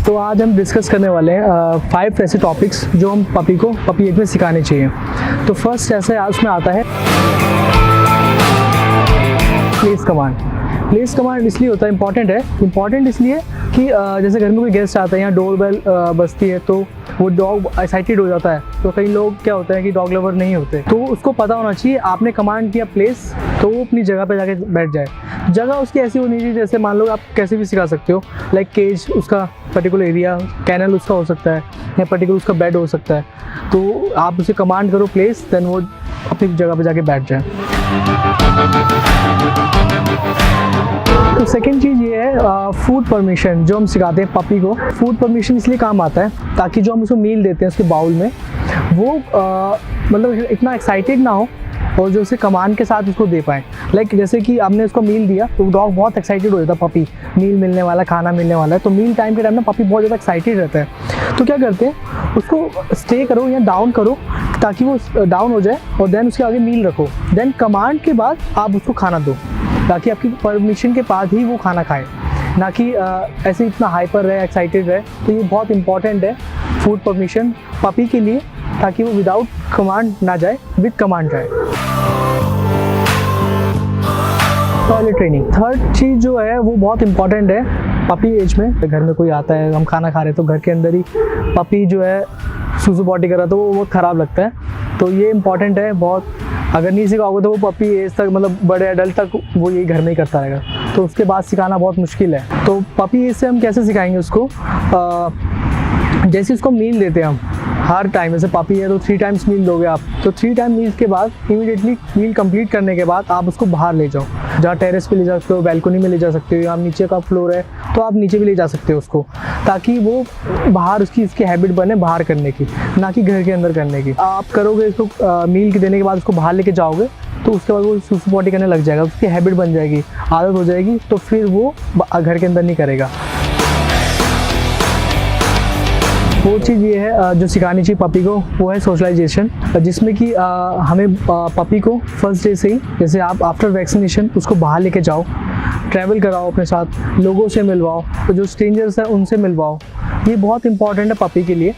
तो आज हम डिस्कस करने वाले हैं 5 ऐसे टॉपिक्स जो हम पपी एज में सिखाने चाहिए। तो फर्स्ट ऐसे उसमें आता है प्लेस कमांड। प्लेस कमांड इसलिए होता है इम्पॉर्टेंट इसलिए कि जैसे घर में कोई गेस्ट आता है या डोर बेल बजती है तो वो डॉग एक्साइटेड हो जाता है। तो कई लोग क्या होता है कि डॉग लवर नहीं होते, तो उसको पता होना चाहिए आपने कमांड किया प्लेस तो वो अपनी जगह पे जाके बैठ जाए। जगह उसकी ऐसी होनी चाहिए जैसे मान लो आप कैसे भी सिखा सकते हो, लाइक केज उसका पर्टिकुलर एरिया, कैनल उसका हो सकता है या पर्टिकुलर उसका बेड हो सकता है। तो आप उसे कमांड करो प्लेस, देन वो अपनी जगह पे जाके बैठ जाए। तो सेकेंड चीज़ ये है फूड परमिशन, जो हम सिखाते हैं पपी को। फूड परमिशन इसलिए काम आता है ताकि जो हम उसको मील देते हैं उसके बाउल में वो मतलब इतना एक्साइटेड ना हो और जो उसे कमांड के साथ उसको दे पाए। लाइक जैसे कि आपने उसको मील दिया तो डॉग बहुत एक्साइटेड हो जाता है, पपी मील मिलने वाला, खाना मिलने वाला है। तो मील टाइम के टाइम में पपी बहुत ज़्यादा एक्साइटेड रहता है। तो क्या करते हैं, उसको स्टे करो या डाउन करो ताकि वो डाउन हो जाए और देन उसके आगे मील रखो। देन कमांड के बाद आप उसको खाना दो ताकि आपकी परमिशन के बाद ही वो खाना खाए, ना कि ऐसे इतना हाइपर रहे, एक्साइटेड रहे। तो ये बहुत इंपॉर्टेंट है फूड परमिशन पपी के लिए, ताकि वो विदाउट कमांड ना जाए, विद कमांड जाए। टॉयलेट ट्रेनिंग थर्ड चीज़ जो है वो बहुत इंपॉर्टेंट है पपी एज में। घर में कोई आता है, हम खाना खा रहे हैं तो घर के अंदर ही पपी जो है सूसू पॉटी कर रहा तो वो बहुत ख़राब लगता है। तो ये इंपॉर्टेंट है बहुत। अगर नहीं सिखाओगे तो वो पपी एज तक, मतलब बड़े एडल्ट तक वो यही घर में ही करता रहेगा, तो उसके बाद सिखाना बहुत मुश्किल है। तो पपी एज से हम कैसे सिखाएंगे उसको, जैसे उसको मील देते हैं हम हर टाइम, जैसे पपी है तो 3 टाइम्स मील दोगे आप, तो 3 टाइम मील के बाद इमीडिएटली मील कंप्लीट करने के बाद आप उसको बाहर ले जाओ, जहाँ टेरेस पे ले जा सकते हो, बैल्कनी में ले जा सकते हो, या नीचे का फ्लोर है तो आप नीचे भी ले जा सकते हो उसको, ताकि वो बाहर उसकी हैबिट बने बाहर करने की, ना कि घर के अंदर करने की। आप करोगे इसको मील के देने के बाद उसको बाहर लेके जाओगे तो उसके बाद वो सूसू पॉटी करने लग जाएगा, उसकी हैबिट बन जाएगी, आदत हो जाएगी, तो फिर वो घर के अंदर नहीं करेगा। वो चीज़ ये है जो सिखानी चाहिए पपी को, वो है सोशलाइजेशन, जिसमें कि हमें पपी को फर्स्ट डे से ही, जैसे आप आफ्टर वैक्सीनेशन उसको बाहर लेके जाओ, ट्रैवल कराओ अपने साथ, लोगों से मिलवाओ, तो जो स्ट्रेंजर्स हैं उनसे मिलवाओ। ये बहुत इंपॉर्टेंट है पपी के लिए,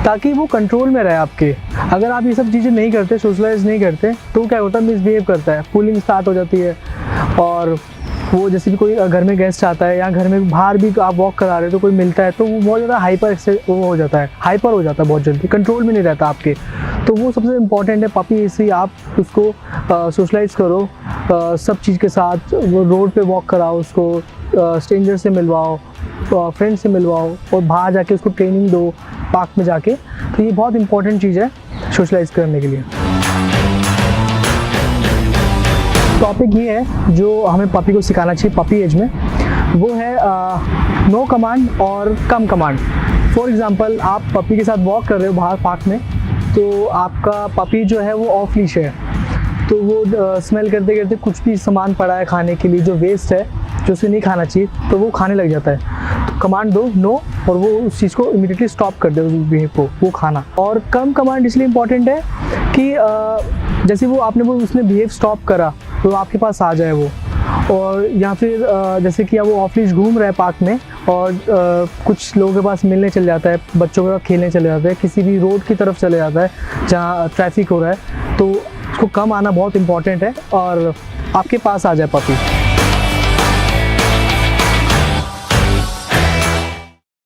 ताकि वो कंट्रोल में रहे आपके। अगर आप ये सब चीज़ें नहीं करते, सोशलाइज नहीं करते, तो क्या होता है, मिसबिहेव करता है, पुलिंग स्टार्ट हो जाती है। और वो जैसे कि कोई घर में गेस्ट आता है या घर में बाहर भी आप वॉक करा रहे हो तो कोई मिलता है तो वो बहुत ज़्यादा हाइपर हो जाता है बहुत जल्दी, कंट्रोल में नहीं रहता आपके। तो वो सबसे इम्पॉर्टेंट है पपी, इसलिए आप उसको सोशलाइज करो सब चीज़ के साथ। वो रोड पे वॉक कराओ उसको, स्ट्रेंजर से मिलवाओ, फ्रेंड से मिलवाओ, और बाहर जाके उसको ट्रेनिंग दो पार्क में जाके। तो ये बहुत इंपॉर्टेंट चीज़ है सोशलाइज करने के लिए। टॉपिक ये है जो हमें पपी को सिखाना चाहिए पपी एज में, वो है नो कमांड और कम कमांड। फॉर एग्ज़ाम्पल आप पपी के साथ वॉक कर रहे हो बाहर पार्क में, तो आपका पपी जो है वो ऑफ लीश है, तो वो स्मेल करते करते कुछ भी सामान पड़ा है खाने के लिए जो वेस्ट है, जो उसे नहीं खाना चाहिए, तो वो खाने लग जाता है। तो कमांड दो नो, और वो उस चीज़ को इमीडिएटली स्टॉप कर दे, उस बिहेव को, वो खाना। और कम कमांड इसलिए इम्पॉर्टेंट है कि जैसे उसने बिहेव स्टॉप करा तो आपके पास आ जाए वो, और या फिर जैसे कि वो ऑफ लीश घूम रहा है पार्क में और कुछ लोगों के पास मिलने चले जाता है, बच्चों के साथ खेलने चले जाता है, किसी भी रोड की तरफ चले जाता है जहाँ ट्रैफिक हो रहा है, तो उसको कम आना बहुत इंपॉर्टेंट है और आपके पास आ जाए पपी।